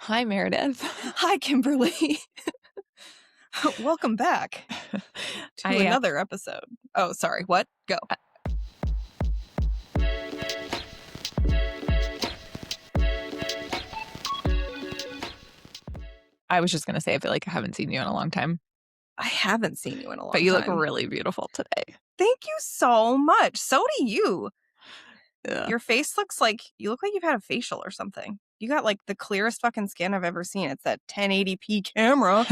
Hi, Meredith. Hi, Kimberly. Welcome back to I another episode. Oh, sorry. What? Go. I was just gonna say I feel like I haven't seen you in a long time, I haven't seen you in a but long you look time. really beautiful today. Thank you so much. So do you. Yeah. Your face looks like you look like you've had a facial or something. You got like the clearest fucking skin I've ever seen. It's that 1080p camera.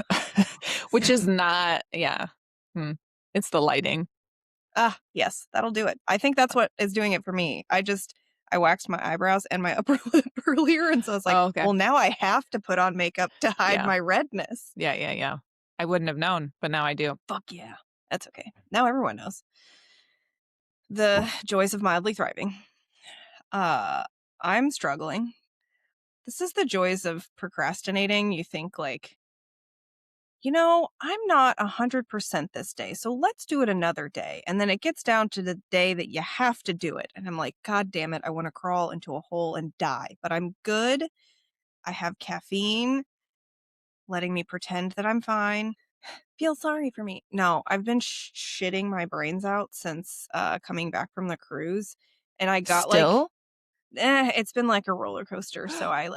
Which is not, yeah. It's the lighting. Yes, that'll do it. I think that's what is doing it for me. I waxed my eyebrows and my upper lip earlier, and so it's like, Oh, okay. well, now I have to put on makeup to hide Yeah. my redness. Yeah. I wouldn't have known, but now I do. Fuck yeah. That's okay. Now everyone knows. The joys of mildly thriving. I'm struggling. This is the joys of procrastinating. You think like, I'm not 100% this day, so let's do it another day. And then it gets down to the day that you have to do it. And I'm like, God damn it, I want to crawl into a hole and die. But I'm good. I have caffeine, letting me pretend that I'm fine. Feel sorry for me. No, I've been shitting my brains out since coming back from the cruise. And I got Still? it's been like a roller coaster. So I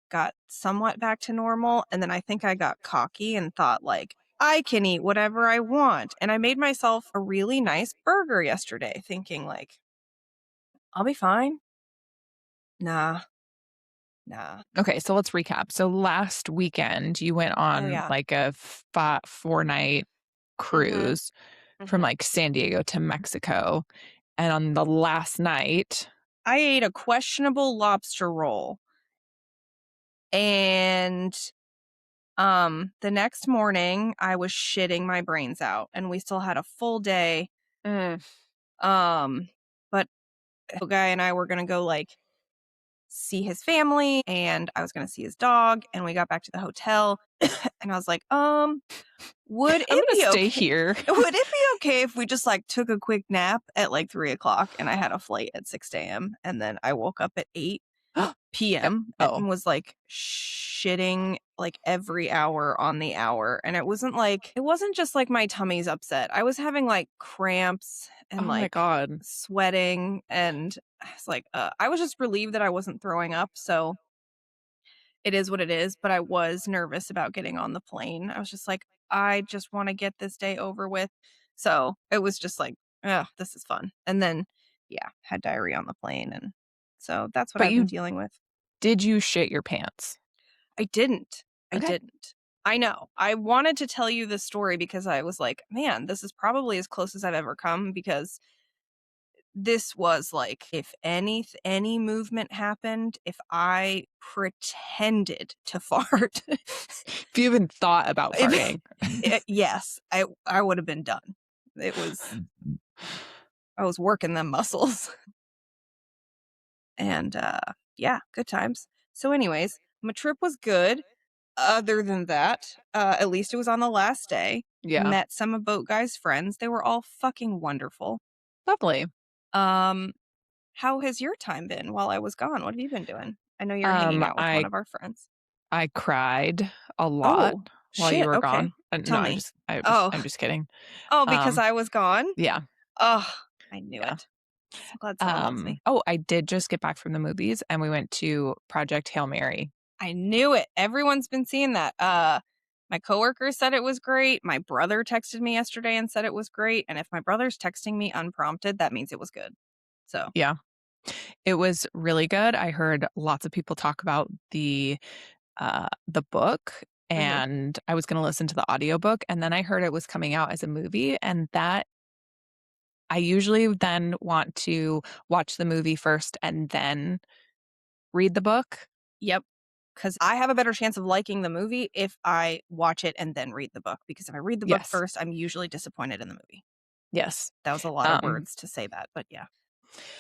got somewhat back to normal. And then I think I got cocky and thought like, I can eat whatever I want. And I made myself a really nice burger yesterday, thinking like, I'll be fine. Nah. Okay, so let's recap. So last weekend you went on yeah. like a 4-night cruise from Mhm. like San Diego to Mexico. And on the last night, I ate a questionable lobster roll. And the next morning I was shitting my brains out and we still had a full day. But the guy and I were going to go like see his family and I was going to see his dog, and we got back to the hotel and I was like, would I'm it gonna be stay okay? here. Would it be okay if we just like took a quick nap at like 3:00 and I had a flight at 6 a.m. and then I woke up at 8 p.m. Oh. and was like shitting like every hour on the hour. And it wasn't just like my tummy's upset. I was having like cramps and Oh my God. sweating, and I was like, I was just relieved that I wasn't throwing up. So it is what it is. But I was nervous about getting on the plane. I was just like, I just want to get this day over with. So it was just like, oh, this is fun. And then, yeah, had diarrhea on the plane. And so that's what But I've been dealing with. did you shit your pants? I didn't. Okay. I didn't. I know. I wanted to tell you this story because I was like, man, this is probably as close as I've ever come, because this was like, if any movement happened, if I pretended to fart, If you even thought about farting. yes, I would have been done. It was, I was working them muscles. And yeah, good times. So anyways, my trip was good. Other than that, at least it was on the last day. Yeah. Met some of Boat Guy's friends. They were all fucking wonderful. Lovely. How has your time been while I was gone? What have you been doing? I know you're hanging out with one of our friends. I cried a lot while you were Okay. gone. Tell No, me. I'm just kidding. Oh, because I was gone? Yeah. Oh, I knew it. So glad someone loves me. Oh, I did just get back from the movies and we went to Project Hail Mary. I knew it. Everyone's been seeing that. My coworker said it was great. My brother texted me yesterday and said it was great. And if my brother's texting me unprompted, that means it was good. So yeah, it was really good. I heard lots of people talk about the book, and I was going to listen to the audiobook, and then I heard it was coming out as a movie, and that I usually then want to watch the movie first and then read the book. Yep. Because I have a better chance of liking the movie if I watch it and then read the book. Because if I read the book first, I'm usually disappointed in the movie. Yes. That was a lot of words to say that, but yeah.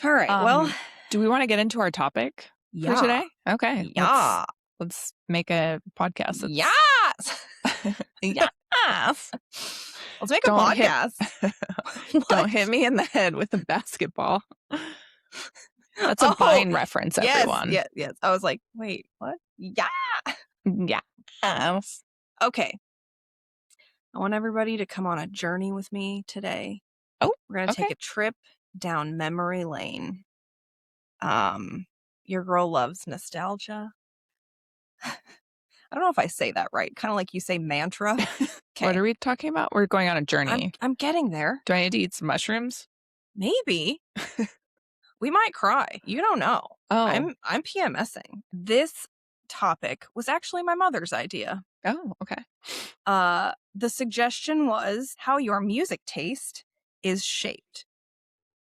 All right. Well, do we want to get into our topic for today? Okay. Yeah. Let's make a podcast. Yes. Yes. Let's make a podcast. Don't hit me in the head with a basketball. That's a Vine reference, everyone. Yes. I was like, wait, what? Yeah. Yeah. Yes. Okay. I want everybody to come on a journey with me today. Oh, We're going to take okay. a trip down memory lane. Um, your girl loves nostalgia. I don't know if I say that right. Kind of like you say mantra. What Okay. are we talking about? We're going on a I'm journey. I'm getting there. Do I need to eat some mushrooms? Maybe we might cry. You don't know. Oh. I'm PMSing. This topic was actually my mother's idea. Oh, okay. The suggestion was how your music taste is shaped.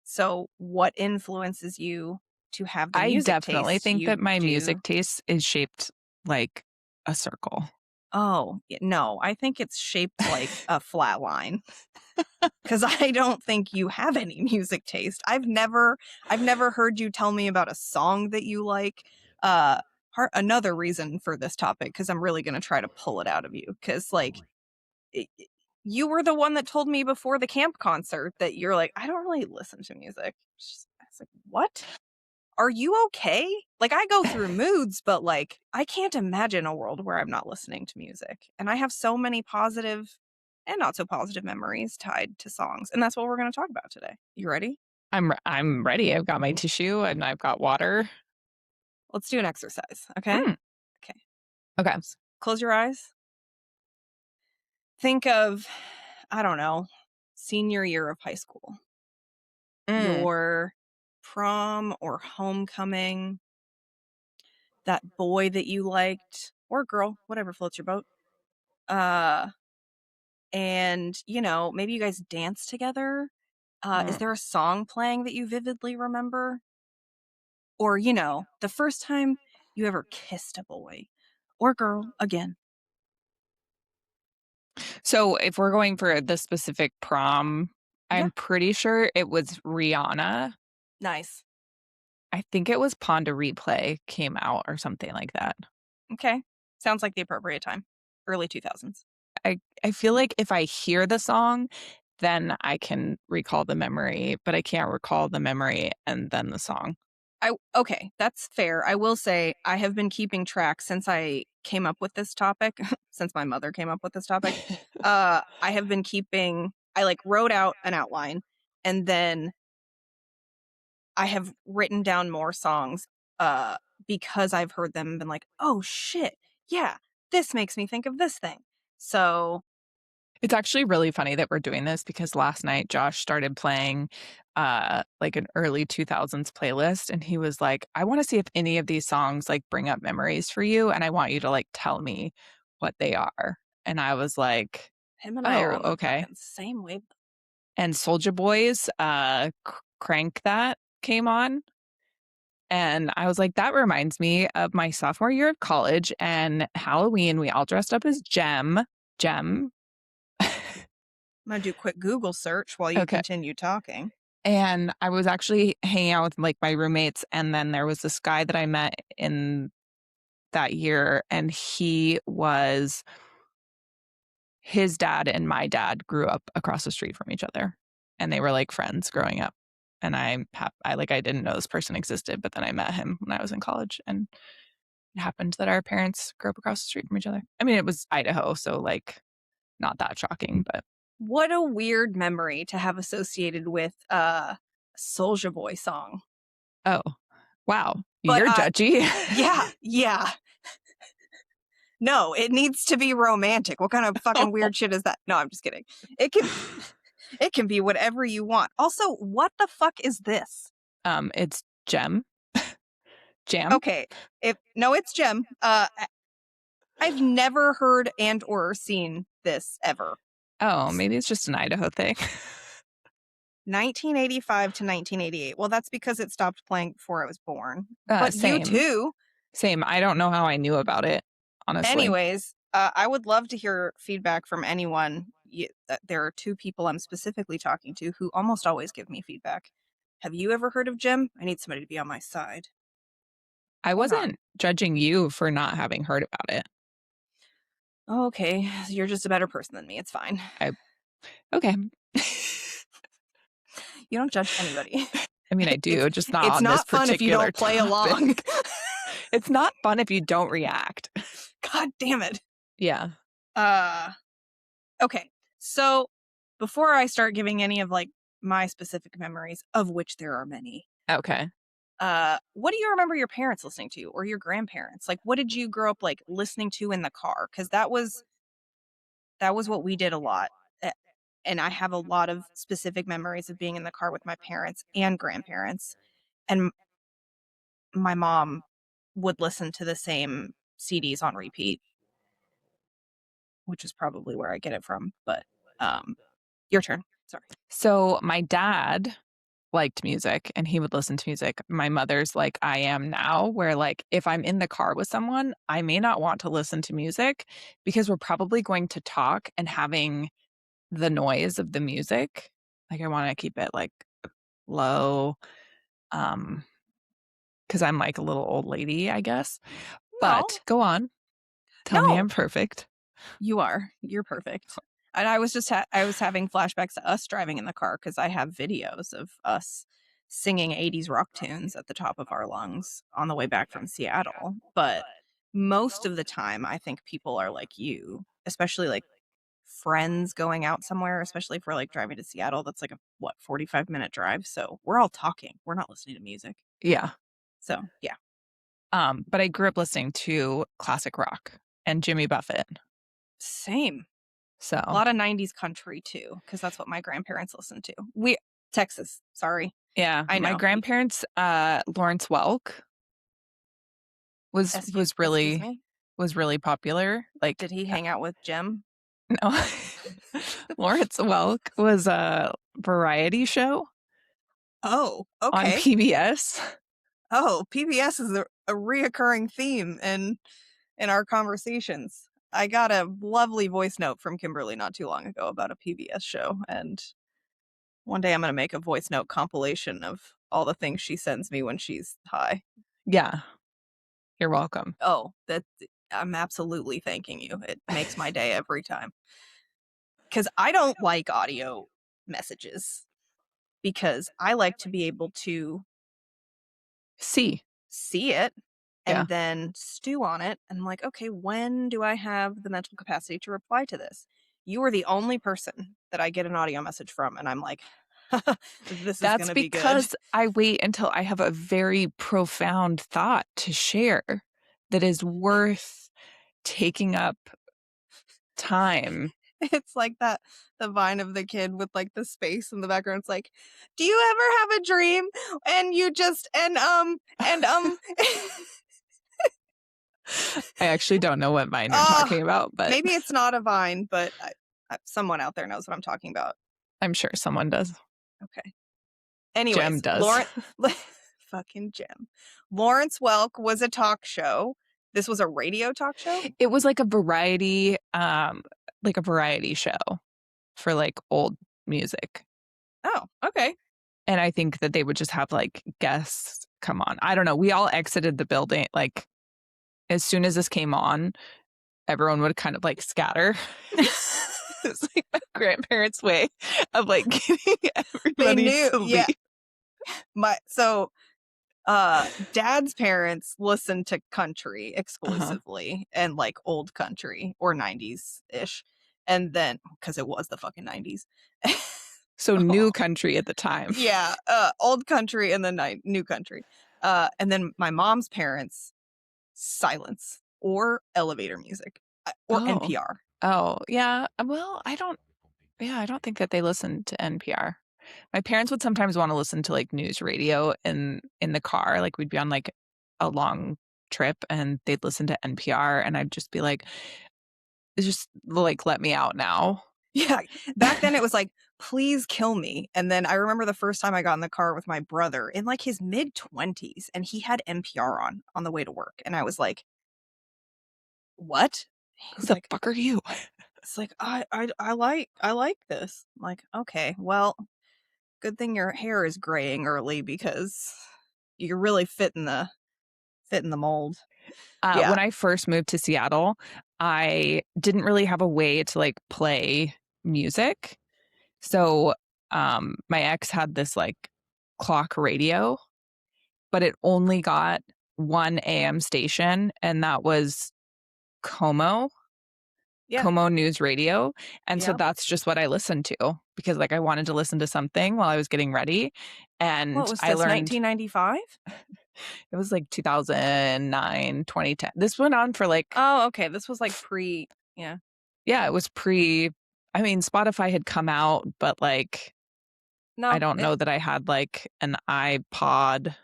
So, what influences you to have the I music definitely taste think that you my do? music taste is shaped like a circle. Oh, no, I think it's shaped like a flat line because I don't think you have any music taste. I've never heard you tell me about a song that you like. Uh, another reason for this topic because I'm really gonna try to pull it out of you because it, it- you were the one that told me before the camp concert that you're like, I don't really listen to music. I was like, what? Are you okay? Like, I go through moods, but like, I can't imagine a world where I'm not listening to music. And I have so many positive and not so positive memories tied to songs. And that's what we're going to talk about today. You ready? I'm ready. I've got my tissue and I've got water. Let's do an exercise. Okay. Mm, Okay. okay. Close your eyes. Think of, I don't know, senior year of high school, Mm. your prom or homecoming, that boy that you liked, or girl, whatever floats your boat. Uh, and maybe you guys dance together. Is Mm. there a song playing that you vividly remember? Or the first time you ever kissed a boy or girl again? So if we're going for the specific prom, Yeah. I'm pretty sure it was Rihanna. Nice. I think it was Pond to Replay came out or something like that. Okay, sounds like the appropriate time. Early 2000s. I feel like if I hear the song, then I can recall the memory, but I can't recall the memory and then the song. Okay, that's fair. I will say I have been keeping track since I came up with this topic, since my mother came up with this topic. I have been keeping I like wrote out an outline and then I have written down more songs uh because I've heard them and been like, "Oh shit. Yeah, this makes me think of this thing." So, It's actually really funny that we're doing this because last night Josh started playing like an early 2000s playlist and he was like, "I want to see if any of these songs like bring up memories for you and I want you to like tell me what they are." And I was like, him and I are "Oh, on the okay." fucking same wave. And Soulja Boy's Crank That came on and I was like, "That reminds me of my sophomore year of college and Halloween we all dressed up as Jem." I'm going to do a quick Google search while you Okay. continue talking. And I was actually hanging out with, like, my roommates, and then there was this guy that I met in that year, and his dad and my dad grew up across the street from each other, and they were, like, friends growing up. And I didn't know this person existed, but then I met him when I was in college, and it happened that our parents grew up across the street from each other. I mean, it was Idaho, so, like, not that shocking, but What a weird memory to have associated with a Soulja Boy song. oh, wow, But you're judgy. yeah, yeah. No, it needs to be romantic. What kind of fucking weird shit is that? No, I'm just kidding. It can it can be whatever you want. Also, what the fuck is this? It's Jam? Okay. If no, it's Gem. I've never heard and or seen this ever. Oh, maybe it's just an Idaho thing. 1985 to 1988. Well, that's because it stopped playing before I was born. But you Same. too. Same. I don't know how I knew about it, honestly. Anyways, I would love to hear feedback from anyone. There are two people I'm specifically talking to who almost always give me feedback. Have you ever heard of Jim? I need somebody to be on my side. I Or not. wasn't judging you for not having heard about it. Oh, okay, you're just a better person than me. It's fine. Okay. You don't judge anybody. I mean, I It's do, just not it's on this not fun if you particular don't play along. topic. It's not fun if you don't react. God damn it. Yeah. Uh, okay. So before I start giving any of like my specific memories, of which there are many, Okay. what do you remember your parents listening to or your grandparents? Like, what did you grow up like listening to in the car? Because that was what we did a lot. A- And I have a lot of specific memories of being in the car with my parents and grandparents. And my mom would listen to the same CDs on repeat, which is probably where I get it from. But um, your turn. Sorry. So my dad liked music and he would listen to music. My mother's like I am now, where like if I'm in the car with someone, I may not want to listen to music because we're probably going to talk and having the noise of the music. Like I want to keep it like low, um, because I'm like a little old lady, I guess. No, But go on. Tell me no, I'm perfect. you are. You're perfect. And I was just I was having flashbacks to us driving in the car because I have videos of us singing 80s rock tunes at the top of our lungs on the way back from Seattle. But most of the time, I think people are like you, especially like friends going out somewhere, especially if we're like driving to Seattle. That's like a what 45-minute drive. So we're all talking. We're not listening to music. Yeah. So yeah, But I grew up listening to classic rock and Jimmy Buffett. same. A So lot of 90s country too, because that's what my grandparents listened to. We Texas, sorry. yeah, I my know. grandparents, Lawrence Welk was was Excuse really me? was really popular. Like Did he hang out with Jim? no, Lawrence Welk was a variety show Oh, on okay. PBS. Oh, PBS is a reoccurring theme in our conversations. I got a lovely voice note from Kimberly not too long ago about a PBS show, and one day I'm gonna make a voice note compilation of all the things she sends me when she's high. Yeah, you're welcome. Oh, that I'm absolutely thanking you. It makes my day every time. Because I don't like audio messages because I like to be able to See, see it yeah, and then stew on it. And I'm like, okay, when do I have the mental capacity to reply to this? You are the only person that I get an audio message from, and I'm like, this is going that's to be good. because I wait until I have a very profound thought to share that is worth taking up time. It's like that the vine of the kid with like the space in the background. It's like, do you ever have a dream and you just and I actually don't know what vine you're uh talking about, but maybe it's not a vine, but someone out there knows what I'm talking about. I'm sure someone does. Okay. Jem Anyways, does. Lawrence fucking Jim. Lawrence Welk was a talk show. This was a radio talk show? It was like a variety show for like old music. Oh, okay. And I think that they would just have like guests come on. I don't know. We all exited the building like as soon as this came on, everyone would kind of like scatter. It's like my grandparents' way of like getting They everybody knew, to yeah. leave. Dad's parents listened to country Uh-huh. exclusively and like old country or 90s ish. And then because it was the fucking 90s. So Oh, new country at the time. yeah, old country and then new country. And then my mom's parents silence or elevator music or Oh. NPR. Oh, yeah. Well, I don't think that they listened to NPR. My parents would sometimes wanna listen to, like, news radio in the car, like, we'd be on, like, a long trip, and they'd listen to NPR, and I'd just be like, "Just, like, let me out now." Yeah, back then it was like, "Please kill me," and then I remember the first time I got in the car with my brother in, like, his mid-20s, and he had NPR on the way to work, and I was like, "What?" "Who He's the like fuck are you?" it's like, I like this." I'm like, "Okay, well, good thing your hair is graying early because you're really fitting the mold." Yeah. When I first moved to Seattle, I didn't really have a way to, like, play music, so, my ex had this, like, clock radio, but it only got 1 AM station, and that was Como, Yeah. Como News Radio, and so Yeah. that's just what I listened to because, like, I wanted to listen to something while I was getting ready, What and was I this, learned 1995? it was, like, 2009, 2010. This went on for, like Oh, okay, this was, like, pre yeah. yeah, it was pre I mean, Spotify had come out, but, like, I No, don't know that I had, like, an iPod,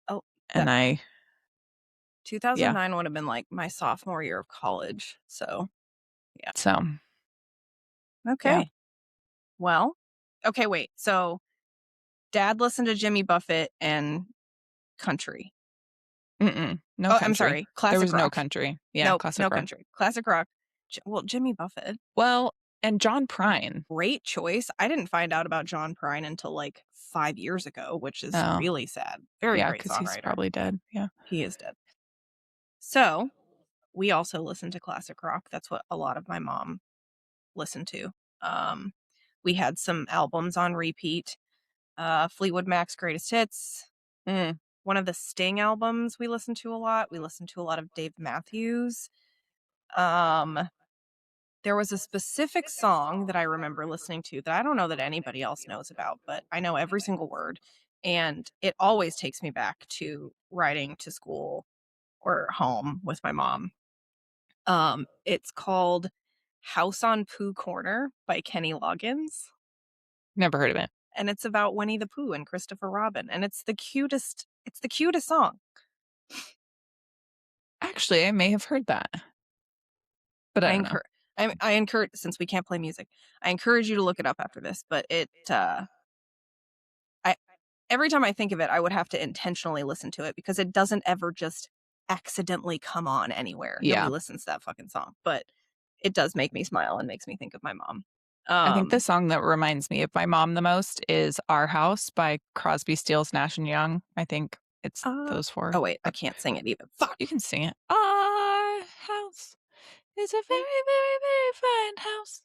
oh, and that I yeah, 2009 would have been, like, my sophomore year of college, so, yeah. so, yeah. Okay. Well okay, wait, so dad listened to Jimmy Buffett and country. Mm-mm, no Oh, I'm country. sorry, There classic was no rock. country. Yeah, Nope, classic no rock. country. Classic rock. Jimmy Buffett, Well, and John Prine. great choice. I didn't find out about John Prine until, like, 5 years ago, which is Oh, really sad. Very yeah, great because he's songwriter. probably dead, yeah. He is dead. So, we also listen to classic rock. That's what a lot of my mom listened to. Um, we had some albums on repeat. Fleetwood Mac's Greatest Hits, Mm, one of the Sting albums we listened to a lot. We listened to a lot of Dave Matthews. Um, there was a specific song that I remember listening to that I don't know that anybody else knows about, but I know every single word, and it always takes me back to riding to school or home with my mom. It's called House on Pooh Corner by Kenny Loggins, never heard of it. and it's about Winnie the Pooh and Christopher Robin, and it's the cutest song. Actually, I may have heard that, but I I don't know. encourage I encourage since we can't play music, I encourage you to look it up after this, but I every time I think of it, I would have to intentionally listen to it because it doesn't ever just accidentally come on anywhere. Nobody Yeah. listens to that fucking song, but it does make me smile and makes me think of my mom. I think the Um, song that reminds me of my mom the most is "Our House" by Crosby, Stills, Nash& and Young. I think it's those 4. oh wait, I can't sing it either. Fuck. You can sing it. Our house is a very, very, very fine house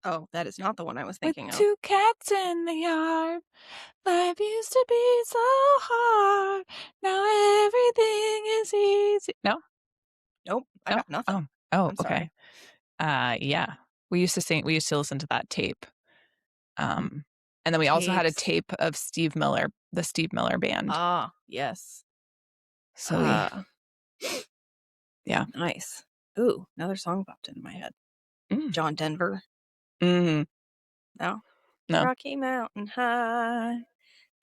Oh, that is not the one I was with thinking of. 2 cats in the yard. Life used to be so hard. Now everything is easy. No? Nope, I No? got nothing. Oh. Oh, I'm okay. sorry. Yeah. We used to listen to that tape. And then we also had a Tapes. tape of Steve Miller, the Steve Miller Band. Ah, yes. So we Uh, yeah. nice. Ooh, another song popped into my head. Mm. John Denver. Mhm. No. No. Rocky Mountain High,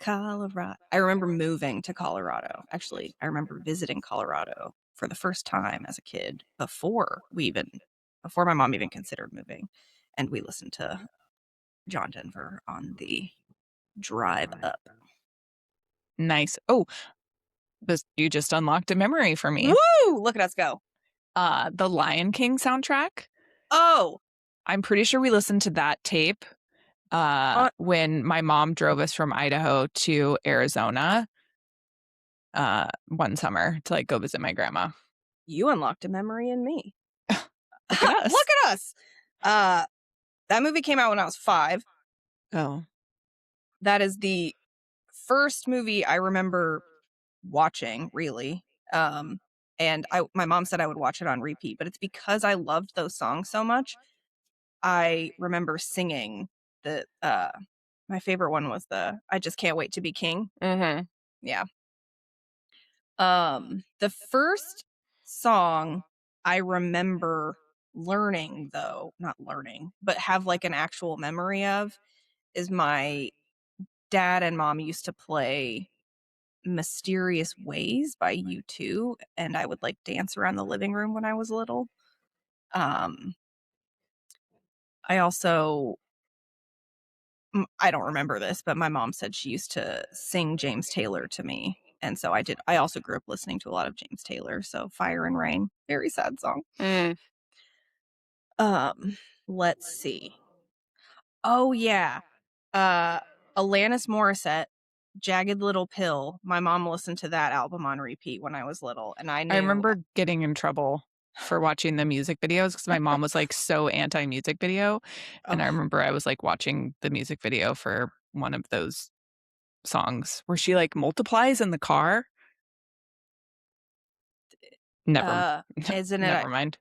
Colorado. I remember moving to Colorado. Actually, I remember visiting Colorado for the first time as a kid before my mom even considered moving. And we listened to John Denver on the drive up. Nice. Oh, this you just unlocked a memory for me. Woo! Look at us go. The Lion King soundtrack. Oh, I'm pretty sure we listened to that tape, uh, when my mom drove us from Idaho to Arizona, one summer to, like, go visit my grandma. you unlocked a memory in me. Look at Look us. at us. Uh, that movie came out when I was 5. Oh. That is the first movie I remember watching, really. Um, and my mom said I would watch it on repeat, but it's because I loved those songs so much. I remember singing my favorite one was the I Just Can't Wait to Be King. Mhm. Yeah. The first song I remember learning though, not learning, but have like an actual memory of is my dad and mom used to play Mysterious Ways by U2, and I would, like, dance around the living room when I was little. Um, I also I don't remember this, but my mom said she used to sing James Taylor to me, and so I did. I also grew up listening to a lot of James Taylor, so Fire and Rain, very sad song. Mm. Let's see. Oh, yeah. Uh, Alanis Morissette, Jagged Little Pill. My mom listened to that album on repeat when I was little, and I I knew remember getting in trouble for watching the music videos because my mom was, like, so anti-music video, and I oh, remember I was, like, watching the music video for one of those songs where she, like, multiplies in the car. Never Isn't it never mind.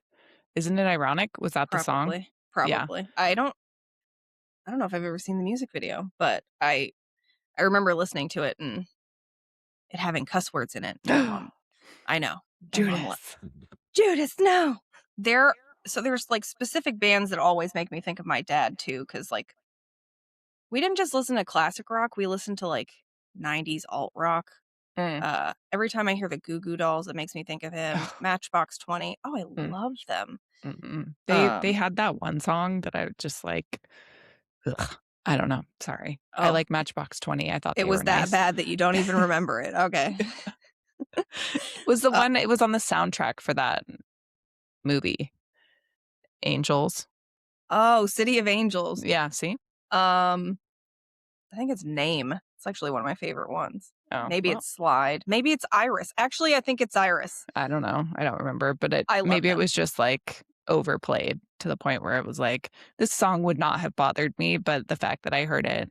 Isn't it ironic? Was that the song? probably, Yeah. probably. I don't know if I've ever seen the music video, but I remember listening to it and it having cuss words in it. My mom I know. My mom Judas. Judas, no. There so there's, like, specific bands that always make me think of my dad too, because like, we didn't just listen to classic rock, we listened to, like, 90s alt rock. Mm. Every time I hear the Goo Goo Dolls, it makes me think of him. Matchbox 20. Oh, I Mm, love them. they Um, had that one song that I just like, ugh, I don't know, sorry. I oh, like Matchbox 20, I thought it they was were that nice. bad that you don't even remember it. Okay. Was the Uh, one it was on the soundtrack for that movie, Angels. oh, City of Angels. Yeah, see? Um, I think it's Name. It's actually one of my favorite ones. Oh, Maybe well, it's Slide. Maybe it's Iris. Actually, I think it's Iris. I don't know, I don't remember, but I love maybe it them. was just, like, overplayed to the point where it was like, this song would not have bothered me, but the fact that I heard it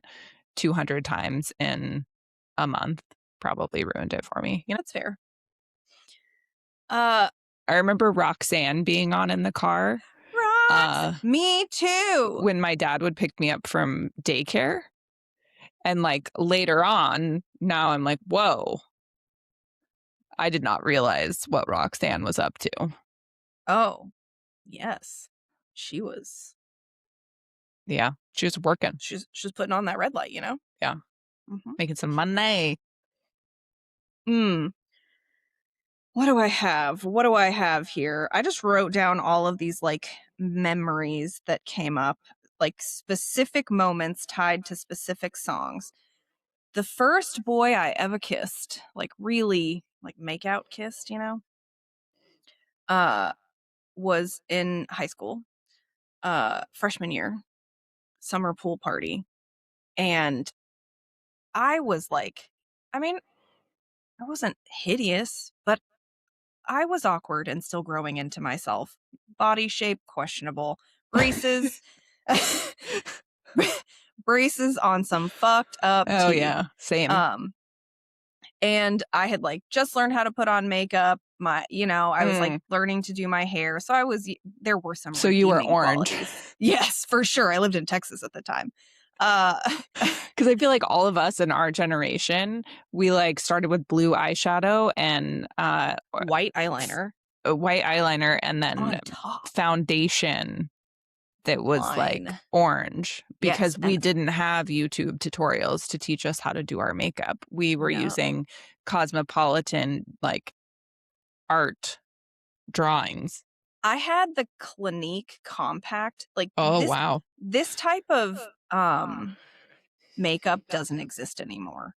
200 times in a month probably ruined it for me, you know? That's fair. Uh, I remember Roxanne being on in the car, Rocks. uh, Me too. when my dad would pick me up from daycare, and, like, later on, now I'm like, "Whoa, I did not realize what Roxanne was up to." Oh, yes. She was Yeah, she was working. she's putting on that red light, you know? Yeah, Mhm. making some money. Mm. What do I have? What do I have here? I just wrote down all of these, like, memories that came up, like, specific moments tied to specific songs. The first boy I ever kissed, like, really, like, make out kissed, you know, uh, was in high school, freshman year, summer pool party, and I was like I mean, I wasn't hideous, but I was awkward and still growing into myself. Body shape, questionable. Braces braces on some fucked up Oh, tea. yeah, same. Um, and I had, like, just learned how to put on makeup. I was, like, Mm, learning to do my hair, so I was there were some so you were redeeming orange. qualities. Yes, for sure. I lived in Texas at the time. Uh, Because I feel like all of us in our generation, we, like, started with blue eyeshadow and, white eyeliner a white eyeliner and then on top. foundation that was, like, Line. orange Yes, because we and didn't have YouTube tutorials to teach us how to do our makeup. We were no. using Cosmopolitan, like, art drawings. I had the Clinique compact, like, Oh, wow. this type of, makeup doesn't exist anymore.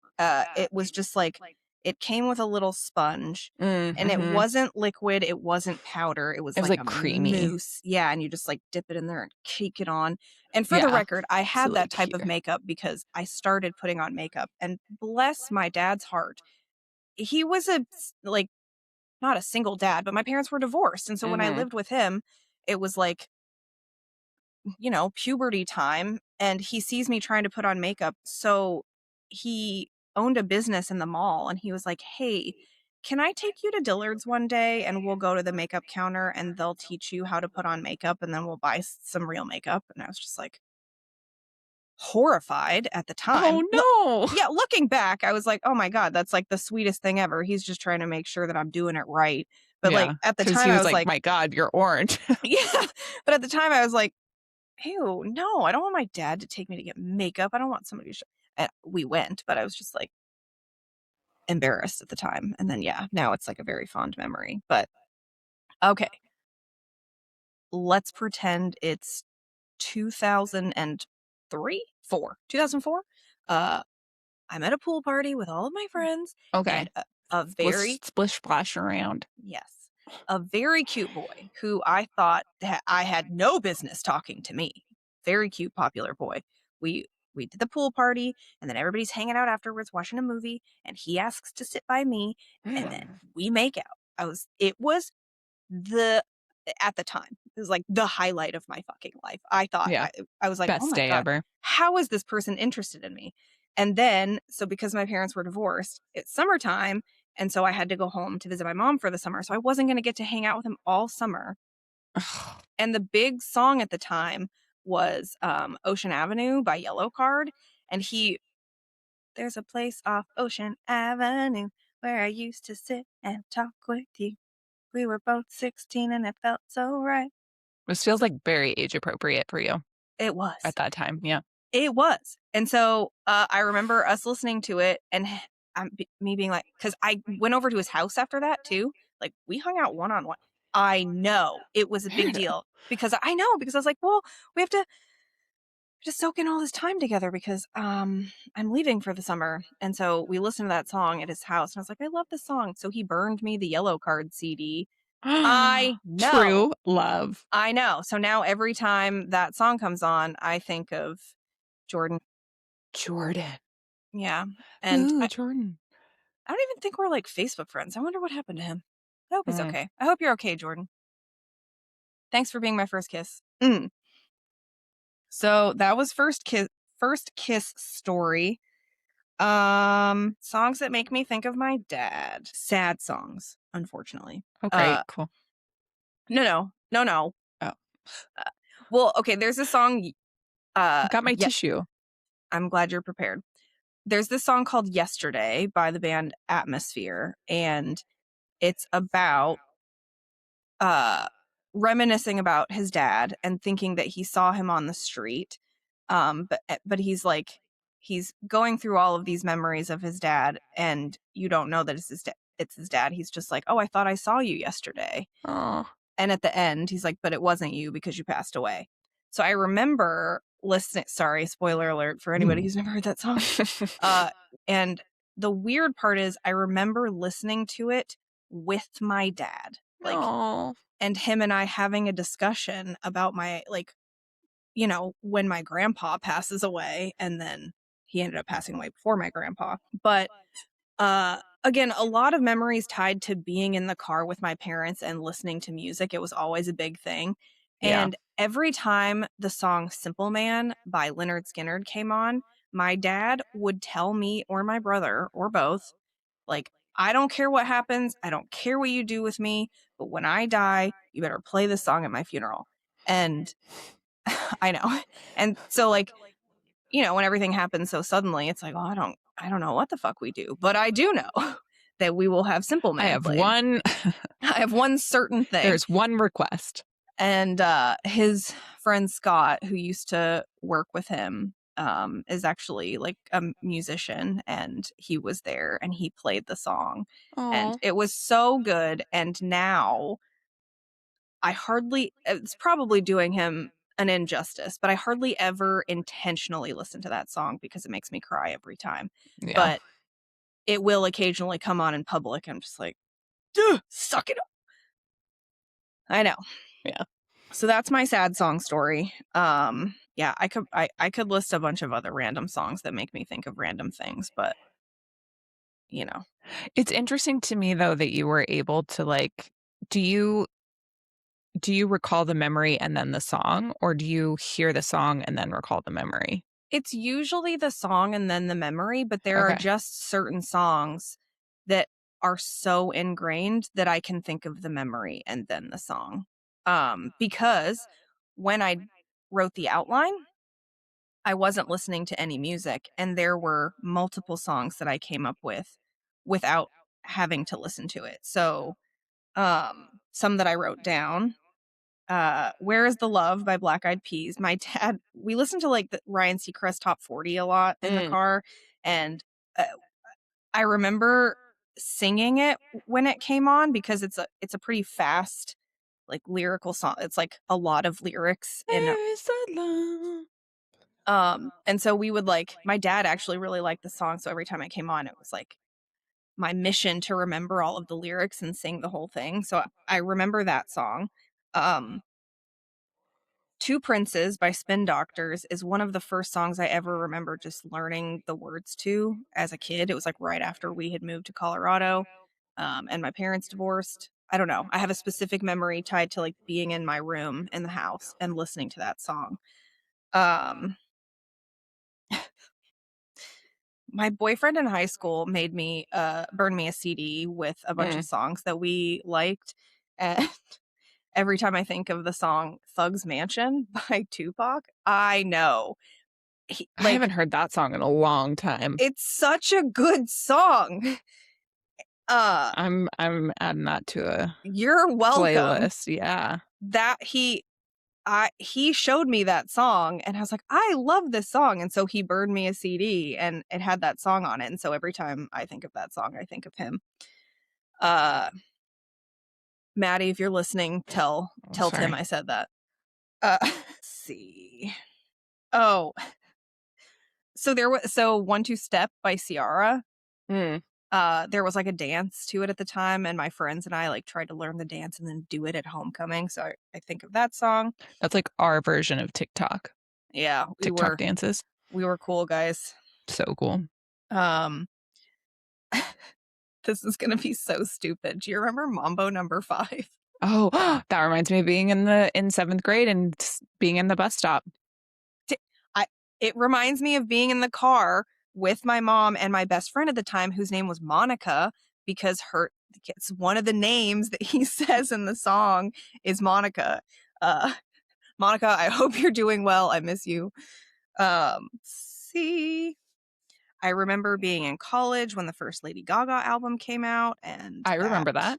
It was just, like it came with a little sponge, and it Mhm. wasn't liquid, it wasn't powder, it was It was, like like, a creamy. mousse. Yeah, and you just, like, dip it in there and cake it on, and for the Yeah. record, I had Absolutely that type of cute. makeup because I started putting on makeup, and bless my dad's heart, he was like, not a single dad, but my parents were divorced, and so when I Mhm. lived with him, it was like puberty time, and he sees me trying to put on makeup. So he owned a business in the mall and he was like, "Hey, can I take you to Dillard's one day and we'll go to the makeup counter and they'll teach you how to put on makeup and then we'll buy some real makeup?" And I was just like horrified at the time. Oh, no. Yeah, looking back, I was like, "Oh my god, that's like the sweetest thing ever. He's just trying to make sure that I'm doing it right." But like Yeah, at the because time he I was was like, like, "My god, you're orange." yeah, but at the time I was like, ew, no, I don't want my dad to take me to get makeup. I don't want somebody to we went, but I was just, like, embarrassed at the time, and then, yeah, now it's, like, a very fond memory, but okay, let's pretend it's 2003? 4. 2004? Uh, I'm at a pool party with all of my friends, Okay. and a Splish very splish splash around. yes, a very cute boy who I thought that I had no business talking to me. Very cute, popular boy. We we did the pool party, and then everybody's hanging out afterwards watching a movie, and he asks to sit by me, and then we make out. It was the at the time, it was like the highlight of my fucking life. Yeah, I was like, "Oh best my day god, ever. how is this person interested in me?" And then, so because my parents were divorced, it's summertime And so I had to go home to visit my mom for the summer. So I wasn't going to get to hang out with him all summer. And the big song at the time was Ocean Avenue by Yellow Card. And there's a place off Ocean Avenue where I used to sit and talk with you. We were both 16 and it felt so right. This feels like very age appropriate for you It was. at that time. Yeah. It was. And so I remember us listening to it and me being like, because I went over to his house after that too. Like we hung out one on one. I know it was a big Meredith. deal because I was like, well, we have to just soak in all this time together because I'm leaving for the summer. And so we listened to that song at his house and I was like, I love this song. So he burned me the Yellow Card CD. I know. True love. I know. So now every time that song comes on, I think of Jordan. Jordan. Yeah. And Ooh, Jordan. I don't even think we're like Facebook friends. I wonder what happened to him. I hope he's Mm. okay. I hope you're okay, Jordan. Thanks for being my first kiss. Mm. So that was first kiss story. Songs that make me think of my dad. Sad songs, unfortunately. Oh, great. Cool. No. Oh, Uh, well, okay, there's a song I've got my yeah, tissue. I'm glad you're prepared. There's this song called Yesterday by the band Atmosphere, and it's about uh reminiscing about his dad and thinking that he saw him on the street. But he's going through all of these memories of his dad and you don't know that it's his dad. He's just like, "Oh, I thought I saw you yesterday." Oh. And at the end, he's like, "But it wasn't you because you passed away." So I remember listening, sorry, spoiler alert for anybody who's never heard that song. And the weird part is I remember listening to it with my dad. Like Oh. and him and I having a discussion about when my grandpa passes away, and then he ended up passing away before my grandpa. But again, a lot of memories tied to being in the car with my parents and listening to music. It was always a big thing. Yeah. And every time the song Simple Man by Leonard Skinner came on, my dad would tell me or my brother or both, like, I don't care what happens. I don't care what you do with me. But when I die, you better play this song at my funeral. And I know. And so, like, when everything happens so suddenly, it's like, oh, I don't know what the fuck we do. But I do know that we will have Simple I Man have played. one. I have one certain thing. There's one request. And his friend Scott, who used to work with him, is actually like a musician, and he was there and he played the song. And Oh. it was so good. And now it's probably doing him an injustice, but I hardly ever intentionally listen to that song because it makes me cry every time. Yeah. But it will occasionally come on in public. I'm just like, "Duh, suck it up." I know. Yeah. So that's my sad song story. Yeah, I could list a bunch of other random songs that make me think of random things, but you know. It's interesting to me though that you were able to do you recall the memory and then the song, or do you hear the song and then recall the memory? It's usually the song and then the memory, but there are Okay. just certain songs that are so ingrained that I can think of the memory and then the song. Because when I wrote the outline, I wasn't listening to any music, and there were multiple songs that I came up with without having to listen to it. So, some that I wrote down, Where Is the Love by Black Eyed Peas. My dad, we listened to like the Ryan Seacrest Top 40 a lot in the Mm. car, and uh, I remember singing it when it came on because it's a pretty fast, like lyrical song. It's like a lot of lyrics in. Where is the love? And so we would my dad actually really liked the song, so every time it came on, it was like my mission to remember all of the lyrics and sing the whole thing. So I remember that song. Um, Two Princes by Spin Doctors is one of the first songs I ever remember just learning the words to as a kid. It was like right after we had moved to Colorado, and my parents divorced. I don't know. I have a specific memory tied to like being in my room in the house and listening to that song. Um, my boyfriend in high school made me burn me a CD with a bunch of Mm. songs that we liked, and every time I think of the song Thug's Mansion by Tupac, I know. I haven't heard that song in a long time. It's such a good song. Uh, I'm adding that to a you're welcome. playlist, yeah. That he showed me that song and I was like, "I love this song." And so he burned me a CD and it had that song on it. And so every time I think of that song, I think of him. Uh, Maddie, if you're listening, Oh, tell Tim sorry. I said that. Let's see. Oh, so 1 2 Step by Ciara. Mm, There was like a dance to it at the time, and my friends and I like tried to learn the dance and then do it at homecoming. So I think of that song. that's like our version of TikTok. Yeah, TikTok dances. we were cool guys. So cool. Um, this is gonna be so stupid. Do you remember Mambo Number 5? Oh, that reminds me of being in 7th grade and being in the bus stop. T- I It reminds me of being in the car with my mom and my best friend at the time, whose name was Monica, because it's one of the names that he says in the song is Monica. Uh, Monica, I hope you're doing well. I miss you. See, I remember being in college when the first Lady Gaga album came out, and I remember that.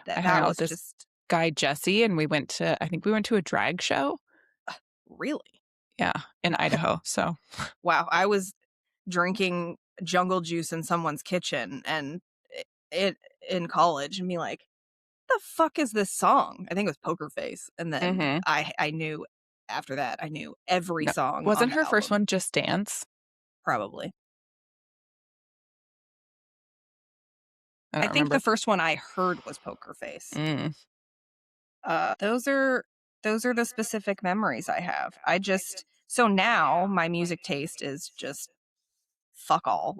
I hung that out was with this just guy, Jesse, and I think we went to a drag show. really Yeah, in Idaho. So wow. I was drinking jungle juice in someone's kitchen and it in college and be like, the fuck is this song? I think it was Poker Face. And then mhm. I knew after that, I knew every No, song on wasn't the her first album. one Just Dance? Probably. I I don't think the remember. first one I heard was Poker Face. Mm. Uh, those are those are the specific memories I have. So now my music taste is just fuck all.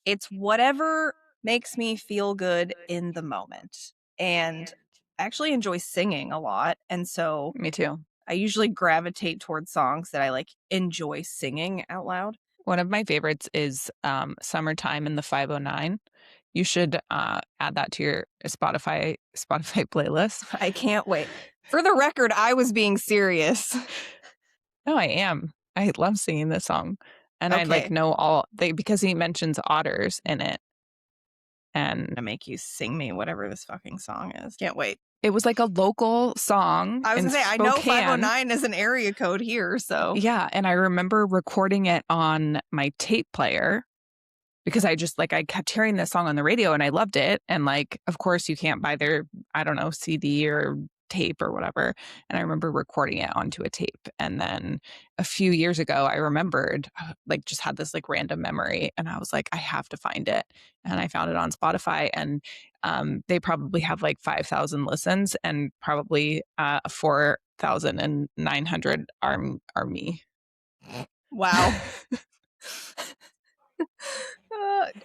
It's whatever makes me feel good in the moment. And I actually enjoy singing a lot. And so Me too. I usually gravitate towards songs that I like enjoy singing out loud. One of my favorites is Summertime in the 509. You should add that to your Spotify playlist. I can't wait. For the record, I was being serious. No, I am. I love singing this song. And I like Okay. know all they because he mentions otters in it. And To make you sing me whatever this fucking song is. Can't wait. it was like a local song I was in gonna say, I know Spokane. 509 is an area code here, so Yeah, and I remember recording it on my tape player because I kept hearing this song on the radio and I loved it. And like, of course, you can't buy their, I don't know, CD or tape or whatever. And I remember recording it onto a tape. And then a few years ago, I remembered, like, just had this like random memory. And I was like, I have to find it. And I found it on Spotify. And they probably have like 5,000 listens and probably 4,900 are me. wow.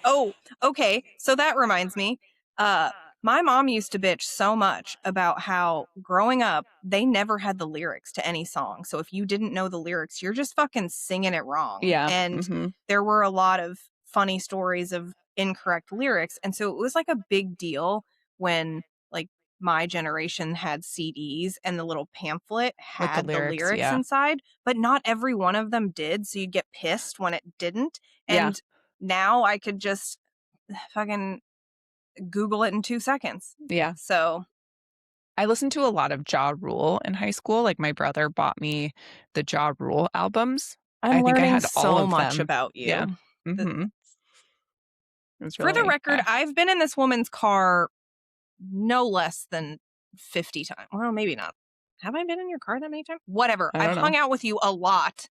Oh, okay. So that reminds me. Uh, my mom used to bitch so much about how growing up, they never had the lyrics to any song. So if you didn't know the lyrics, you're just fucking singing it wrong. Yeah. And Hmm. there were a lot of funny stories of incorrect lyrics. And so it was like a big deal when like my generation had CDs and the little pamphlet With the had the lyrics. lyrics Yeah. inside, but not every one of them did. So you'd get pissed when it didn't. Yeah. And now I could just fucking Google it in 2 seconds. Yeah. So, I listened to a lot of Ja Rule in high school. Like my brother bought me the Ja Rule albums. I'm I think I learning had all so of much them. about Yeah. you. The Mhm. It was For the really record, I've been in this woman's car no less than 50 times. Well, maybe not. Have I been in your car that many times? Whatever. I I've don't know. hung out with you a lot,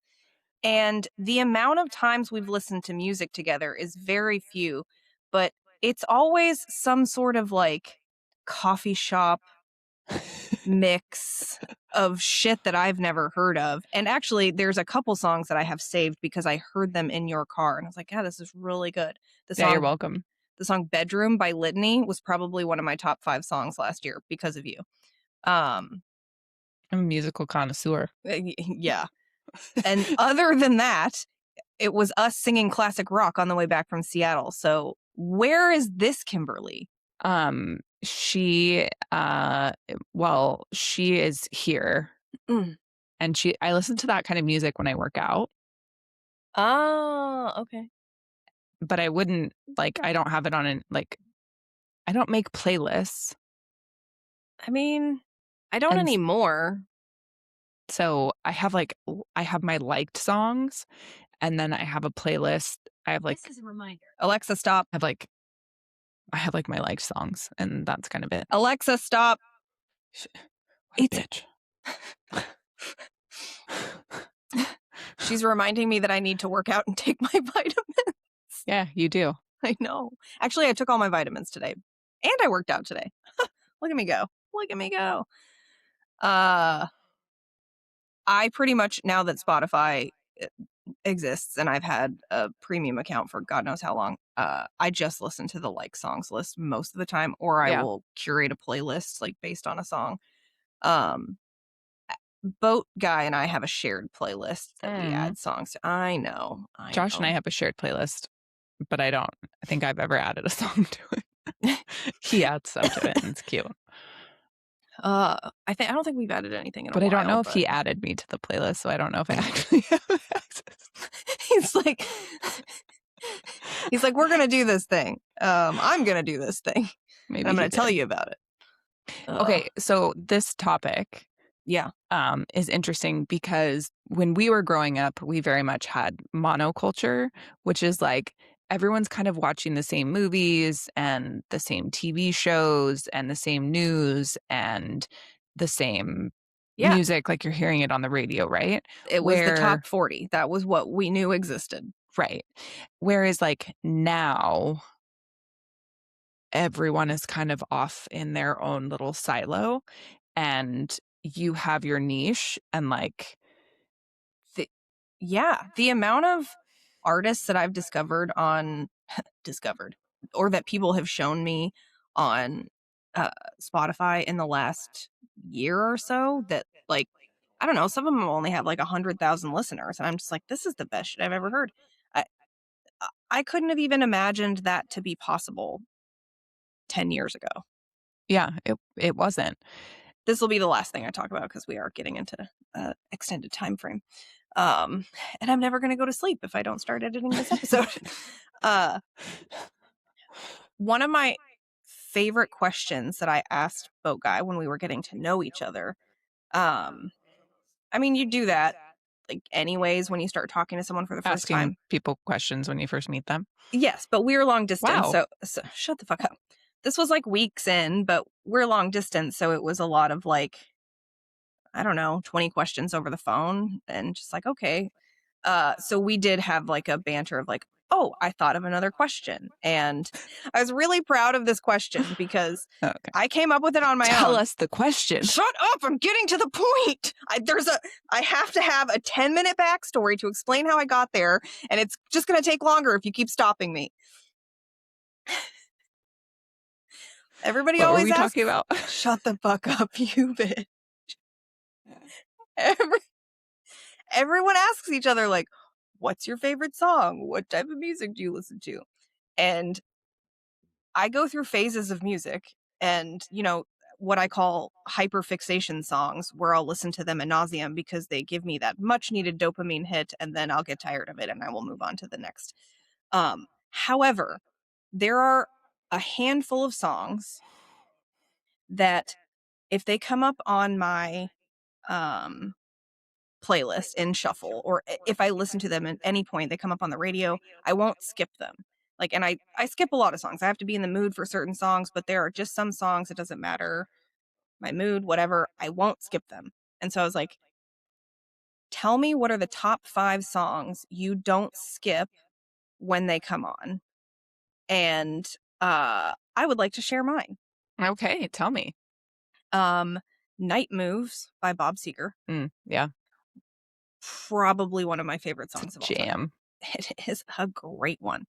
and the amount of times we've listened to music together is very few, but it's always some sort of, like, coffee shop mix of shit that I've never heard of. And actually, there's a couple songs that I have saved because I heard them in your car and I was like, "Yeah, this is really good." The Yeah, you're song welcome. the song Bedroom by Litany was probably one of my top 5 songs last year because of you. Um, I'm a musical connoisseur. yeah. And other than that, it was us singing classic rock on the way back from Seattle. So where is this Kimberly? She she is here, Mm. and I listen to that kind of music when I work out, Oh, okay. but I wouldn't like I don't have it on I don't make playlists. I mean, I don't And anymore. so I have my liked songs, and then I have a playlist. This is a reminder. Alexa, stop. I have like I have like my liked songs, and that's kind of it. Alexa, stop. Sh- What a It's bitch. She's reminding me that I need to work out and take my vitamins. Yeah, you do. I know. Actually, I took all my vitamins today. And I worked out today. Look at me go. Look at me go. I pretty much, now that Spotify exists and I've had a premium account for God knows how long, I just listen to the like songs list most of the time, or I Yeah. will curate a playlist like based on a song. Um, Boat Guy and I have a shared playlist that we add songs to. I know. Josh and I have a shared playlist, but I think I've ever added a song to it. He adds stuff to it, and it's cute. I don't think we've added anything in a But while. I don't know if but he added me to the playlist, so I don't know if I actually have access. he's like, we're gonna do this thing. I'm gonna do this thing. Maybe And I'm he gonna tell did. you about it. Okay, so this topic Yeah. is interesting because when we were growing up, we very much had monoculture, which is like everyone's kind of watching the same movies and the same TV shows and the same news and the same Yeah. music, like you're hearing it on the radio, right? It was the top 40. That was what we knew existed. Right. Whereas like now everyone is kind of off in their own little silo and you have your niche and like The amount of artists that I've discovered or that people have shown me on Spotify in the last year or so that, like, I don't know, some of them only have like 100,000 listeners, and I'm just like, this is the best shit I've ever heard. I I couldn't have even imagined that to be possible 10 years ago. yeah, it wasn't. This will be the last thing I talk about because we are getting into extended time frame. And I'm never going to go to sleep if I don't start editing this episode. One of my favorite questions that I asked Boat Guy when we were getting to know each other. I mean, you do that like anyways when you start talking to someone for the first Asking time. people questions when you first meet them. Yes, but we were long distance, Wow. so shut the fuck up. This was like weeks in, but we're long distance, so it was a lot of like, I don't know, 20 questions over the phone and just like, okay. So we did have like a banter of like, oh, I thought of another question. And I was really proud of this question because Okay. I came up with it on my own. Tell us the question. Shut up, I'm getting to the point. I have to have a 10-minute backstory to explain how I got there, and it's just going to take longer if you keep stopping me. Everybody What were always we asks, talking about? shut the fuck up, you bitch. Everyone asks each other, like, what's your favorite song? What type of music do you listen to? And I go through phases of music and, what I call hyperfixation songs, where I'll listen to them ad nauseum because they give me that much needed dopamine hit, and then I'll get tired of it and I will move on to the next. However, there are a handful of songs that if they come up on my playlist in shuffle, or if I listen to them at any point, they come up on the radio, I won't skip them. Like, and I skip a lot of songs. I have to be in the mood for certain songs, but there are just some songs, it doesn't matter my mood, whatever, I won't skip them. And so I was like, tell me what are the top 5 songs you don't skip when they come on. And I would like to share mine. Okay, tell me. Night Moves by Bob Seger. Yeah. Probably one of my favorite songs of all time. Jam. It is a great one.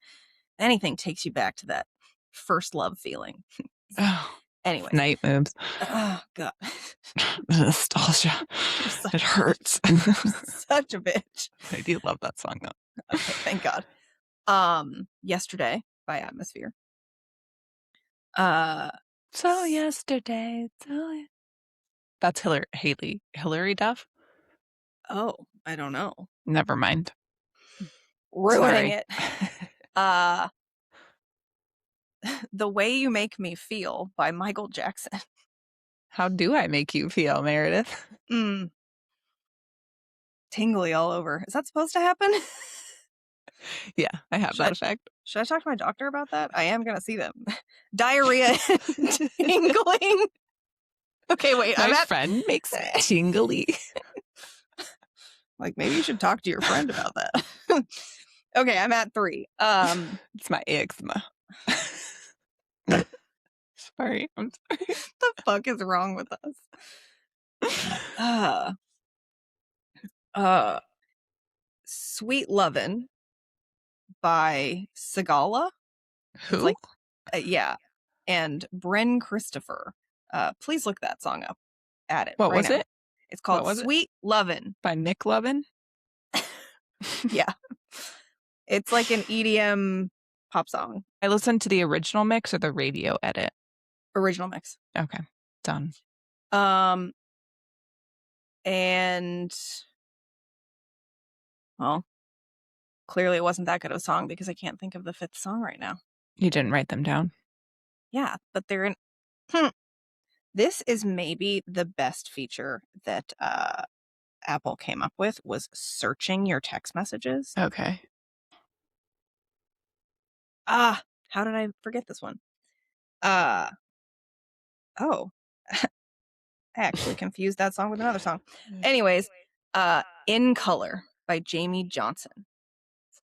Anything takes you back to that first love feeling. Oh, Anyways. Night Moves. Oh, God. Nostalgia. It hurts. Such a bitch. I do love that song, though. Okay, thank God. Yesterday by Atmosphere. So yesterday. That's Hillary Duff? Oh, I don't know. Never mind. Ruining Sorry. it. The Way You Make Me Feel by Michael Jackson. How do I make you feel, Meredith? Tingly all over. Is that supposed to happen? Yeah, I have that effect. Should I talk to my doctor about that? I am going to see them. Diarrhea and tingling. Okay, wait. My friend makes tingly. Like, maybe you should talk to your friend about that. Okay, I'm at 3. It's my eczema. Sorry, I'm sorry. What the fuck is wrong with us? Sweet Lovin' by Sigala. Who? It's like, yeah. And Bryn Christopher. Please look that song up. At it. What right was now. it? It's called Sweet Lovin'. By Nick Lovin'? Yeah. It's like an EDM pop song. I listened to the original mix or the radio edit? Original mix. Okay. Done. And well, clearly it wasn't that good of a song because I can't think of the 5th song right now. You didn't write them down? Yeah, but they're in. This is maybe the best feature that Apple came up with, was searching your text messages. Okay. How did I forget this one? Oh. I actually confused that song with another song. Anyways, In Color by Jamie Johnson.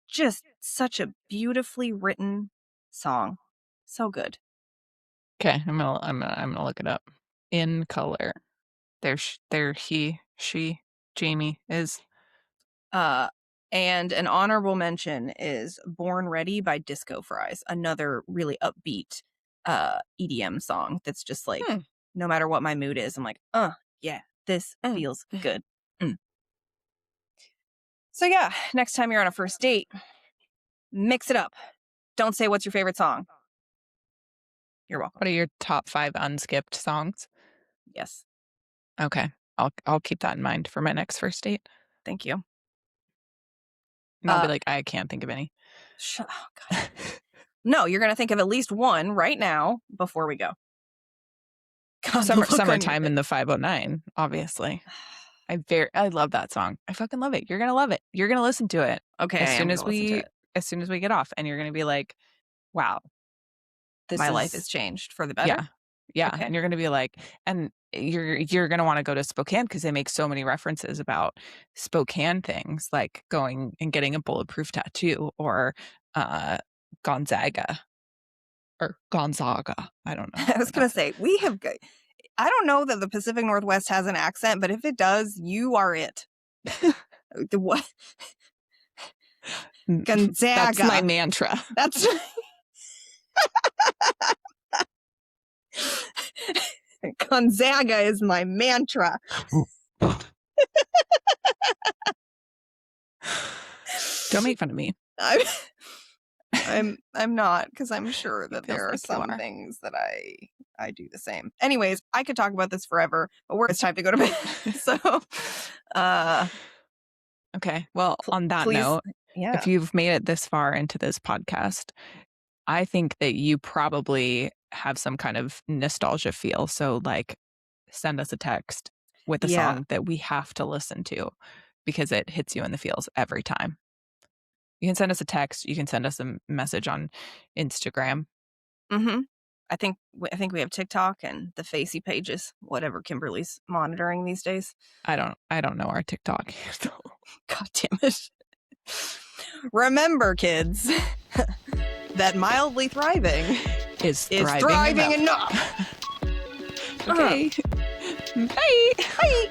Just such a beautifully written song. So good. Okay, I'm gonna look it up. In Color. There he, she, Jamie is. And an honorable mention is Born Ready by Disco Fries, another really upbeat EDM song that's just like, no matter what my mood is, I'm like, yeah, this feels good. So yeah, next time you're on a first date, mix it up. Don't say what's your favorite song. You're welcome. What are your top 5 unskipped songs? Yes. Okay. I'll keep that in mind for my next first date. Thank you. And I'll be like, I can't think of any. Oh, God. No, you're going to think of at least one right now before we go. God, Summertime in the 509, obviously. I love that song. I fucking love it. You're going to love it. You're going to listen to it. Okay. As soon as we get off, and you're going to be like, wow, my life has changed for the better. Yeah. Okay. And you're going to be like, and you're going to want to go to Spokane because they make so many references about Spokane things, like going and getting a bulletproof tattoo or Gonzaga. I don't know. I was going to say, I don't know that the Pacific Northwest has an accent, but if it does, you are it. What? Gonzaga. That's my mantra. That's Gonzaga is my mantra. Don't make fun of me. I'm not, because I'm sure that there are some things that I do the same. Anyways, I could talk about this forever, but it's time to go to bed. So, okay. Well, on that note, if you've made it this far into this podcast, I think that you probably have some kind of nostalgia feel. So, like, send us a text with a song that we have to listen to because it hits you in the feels every time. You can send us a text. You can send us a message on Instagram. Mm-hmm. I think we have TikTok and the Facey pages, whatever Kimberly's monitoring these days. I don't know our TikTok. God damn it. Remember, kids, that mildly thriving is thriving enough. Okay. Bye. Bye.